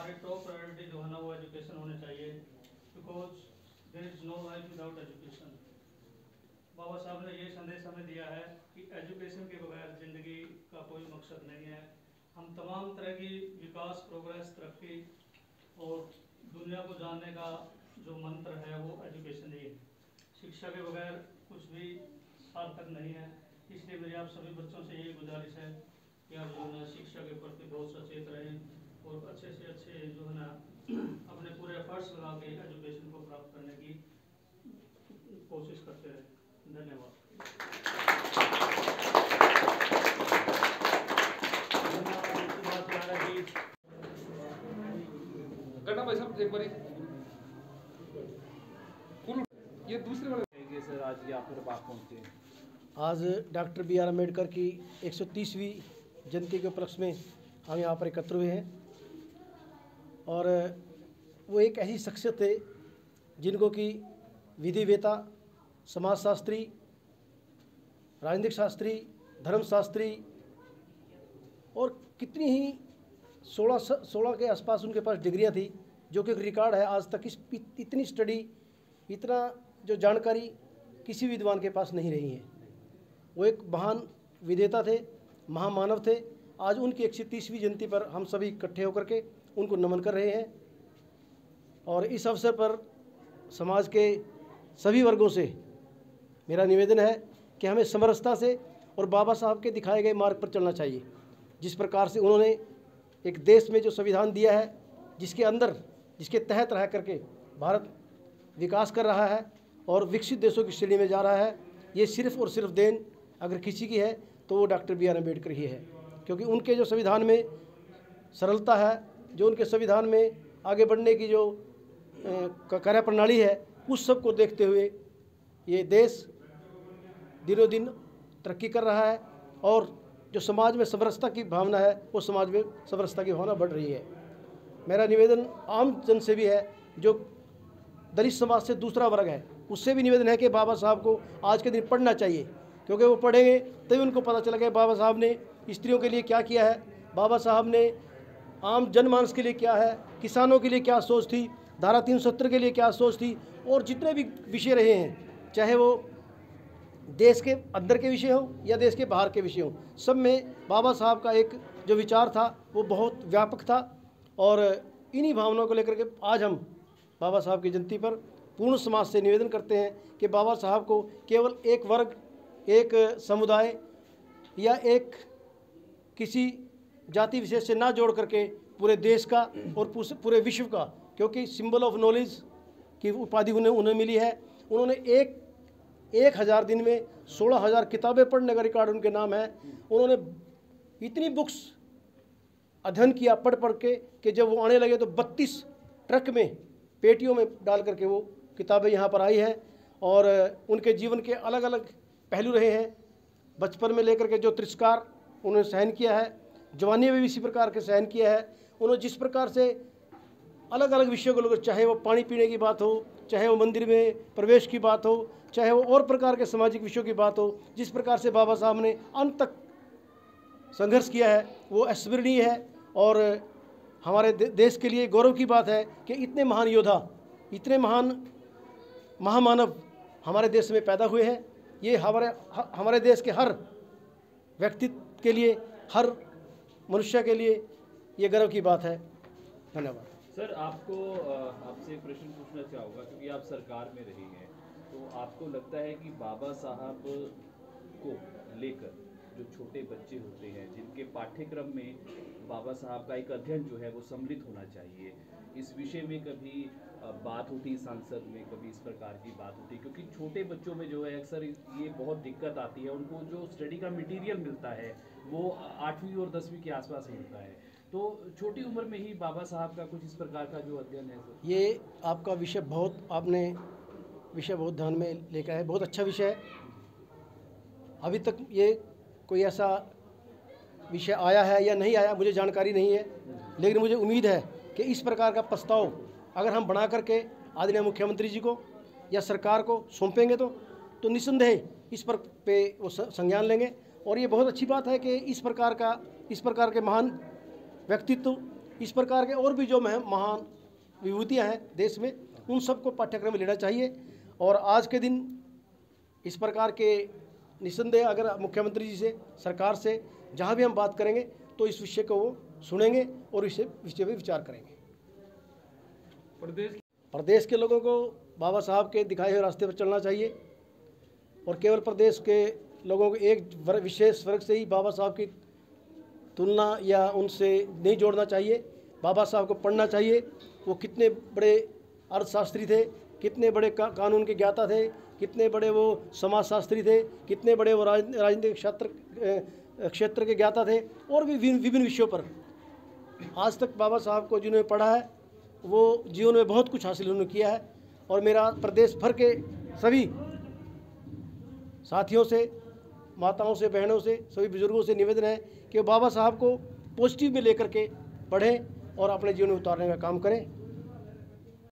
हमारे top priority जो है ना वो एजुकेशन होने चाहिए, because there is no life without education. Baba Saheb ने ये संदेश हमें दिया है कि एजुकेशन के बगैर ज़िंदगी का कोई मकसद नहीं है। हम तमाम तरह की विकास, प्रोग्रेस, तरक्की और दुनिया को जानने का जो मंत्र है वो एजुकेशन ही है। शिक्षा के बगैर कुछ भी सार्थक नहीं है। इसलिए मेरी आप सभी बच्चों से यही गुजारिश है कि आप जो है ना शिक्षा के प्रति बहुत सचेत रहें और अच्छे से अच्छे जो है ना अपने पूरे एफर्ट्स लगा के एजुकेशन को प्राप्त करने की कोशिश करते रहें। धन्यवाद। करना भाई साहब एक बार ये दूसरे वाले सर आज यहाँ पर बात पहुँचे। आज डॉक्टर बी आर अम्बेडकर की 130वीं जयंती के उपलक्ष्य में हम यहाँ पर एकत्र हुए हैं और वो एक ऐसी शख्सियत थे जिनको कि विधिवेता, समाजशास्त्री, राजनीतिक शास्त्री, धर्मशास्त्री और कितनी ही 16 के आसपास उनके पास डिग्रियाँ थी, जो कि एक रिकॉर्ड है। आज तक इतनी स्टडी, इतना जो जानकारी किसी विद्वान के पास नहीं रही है। वो एक महान विधेता थे, महामानव थे। आज उनकी 130वीं जयंती पर हम सभी इकट्ठे होकर के उनको नमन कर रहे हैं और इस अवसर पर समाज के सभी वर्गों से मेरा निवेदन है कि हमें समरसता से और बाबा साहब के दिखाए गए मार्ग पर चलना चाहिए। जिस प्रकार से उन्होंने एक देश में जो संविधान दिया है, जिसके तहत रह करके भारत विकास कर रहा है और विकसित देशों की श्रेणी में जा रहा है, ये सिर्फ़ और सिर्फ देन अगर किसी की है तो वो डॉक्टर बी आर अम्बेडकर ही है। क्योंकि उनके जो संविधान में सरलता है, जो उनके संविधान में आगे बढ़ने की जो कार्यप्रणाली है, उस सब को देखते हुए ये देश दिनों दिन तरक्की कर रहा है और जो समाज में समरसता की भावना है, वो समाज में समरसता की भावना बढ़ रही है। मेरा निवेदन आम जन से भी है, जो दलित समाज से दूसरा वर्ग है, उससे भी निवेदन है कि बाबा साहब को आज के दिन पढ़ना चाहिए, क्योंकि वो पढ़ेंगे तभी उनको पता चलेगा बाबा साहब ने स्त्रियों के लिए क्या किया है, बाबा साहब ने आम जनमानस के लिए क्या है, किसानों के लिए क्या सोच थी, धारा 370 के लिए क्या सोच थी, और जितने भी विषय रहे हैं, चाहे वो देश के अंदर के विषय हो या देश के बाहर के विषय हो, सब में बाबा साहब का एक जो विचार था वो बहुत व्यापक था। और इन्हीं भावनाओं को लेकर के आज हम बाबा साहब की जयंती पर पूर्ण समाज से निवेदन करते हैं कि बाबा साहब को केवल एक वर्ग, एक समुदाय या एक किसी जाति विशेष से ना जोड़ करके पूरे देश का और पूरे विश्व का, क्योंकि सिंबल ऑफ नॉलेज की उपाधि उन्हें मिली है। उन्होंने 1000 दिन में 16,000 किताबें पढ़ने का रिकॉर्ड उनके नाम है। उन्होंने इतनी बुक्स अध्ययन किया पढ़ के कि जब वो आने लगे तो 32 ट्रक में, पेटियों में डाल करके वो किताबें यहाँ पर आई है। और उनके जीवन के अलग अलग पहलू रहे हैं। बचपन में लेकर के जो तिरस्कार उन्होंने सहन किया है, जवानी में भी इसी प्रकार के सहन किया है। उन्होंने जिस प्रकार से अलग अलग विषयों को लेकर, चाहे वो पानी पीने की बात हो, चाहे वो मंदिर में प्रवेश की बात हो, चाहे वो और प्रकार के सामाजिक विषयों की बात हो, जिस प्रकार से बाबा साहब ने अंत तक संघर्ष किया है वो अस्मरणीय है। और हमारे देश के लिए गौरव की बात है कि इतने महान योद्धा, इतने महान महामानव हमारे देश में पैदा हुए हैं। ये हमारे देश के हर व्यक्ति के लिए, हर मनुष्य के लिए ये गर्व की बात है। धन्यवाद। सर, आपसे एक प्रश्न पूछना चाहूँगा, क्योंकि आप सरकार में रही हैं, तो आपको लगता है कि बाबा साहब को लेकर जो छोटे बच्चे होते हैं, जिनके पाठ्यक्रम में बाबा साहब का एक अध्ययन जो है वो सम्मिलित होना चाहिए, इस विषय में कभी बात उठी सांसद में, कभी इस प्रकार की बात उठी? क्योंकि छोटे बच्चों में जो है अक्सर ये बहुत दिक्कत आती है, उनको जो स्टडी का मटेरियल मिलता है वो 8वीं और 10वीं के आसपास मिलता है, तो छोटी उम्र में ही बाबा साहब का कुछ इस प्रकार का जो अध्ययन है सर? ये आपका विषय आपने विषय बहुत ध्यान में लेकर है, बहुत अच्छा विषय है। अभी तक ये कोई ऐसा विषय आया है या नहीं आया मुझे जानकारी नहीं है, लेकिन मुझे उम्मीद है कि इस प्रकार का प्रस्ताव अगर हम बना करके आदरणीय मुख्यमंत्री जी को या सरकार को सौंपेंगे तो निस्संदेह इस पर पे वो संज्ञान लेंगे। और ये बहुत अच्छी बात है कि इस प्रकार के महान व्यक्तित्व इस प्रकार के और भी जो महान विभूतियाँ हैं देश में, उन सबको पाठ्यक्रम में लेना चाहिए। और आज के दिन इस प्रकार के निस्संदेह अगर मुख्यमंत्री जी से, सरकार से जहाँ भी हम बात करेंगे तो इस विषय को वो सुनेंगे और इस विषय पर विचार करेंगे। प्रदेश के लोगों को बाबा साहब के दिखाए हुए रास्ते पर चलना चाहिए और केवल प्रदेश के लोगों को एक विशेष वर्ग से ही बाबा साहब की तुलना या उनसे नहीं जोड़ना चाहिए। बाबा साहब को पढ़ना चाहिए। वो कितने बड़े अर्थशास्त्री थे, कितने बड़े कानून के ज्ञाता थे, कितने बड़े वो समाजशास्त्री थे, कितने बड़े वो राजनीतिक क्षेत्र के ज्ञाता थे और भी विभिन्न विषयों पर आज तक बाबा साहब को जिन्होंने पढ़ा है वो जीवन में बहुत कुछ हासिल उन्होंने किया है। और मेरा प्रदेश भर के सभी साथियों से, माताओं से, बहनों से, सभी बुजुर्गों से निवेदन है कि बाबा साहब को पॉजिटिव में लेकर के पढ़ें और अपने जीवन में उतारने का काम करें।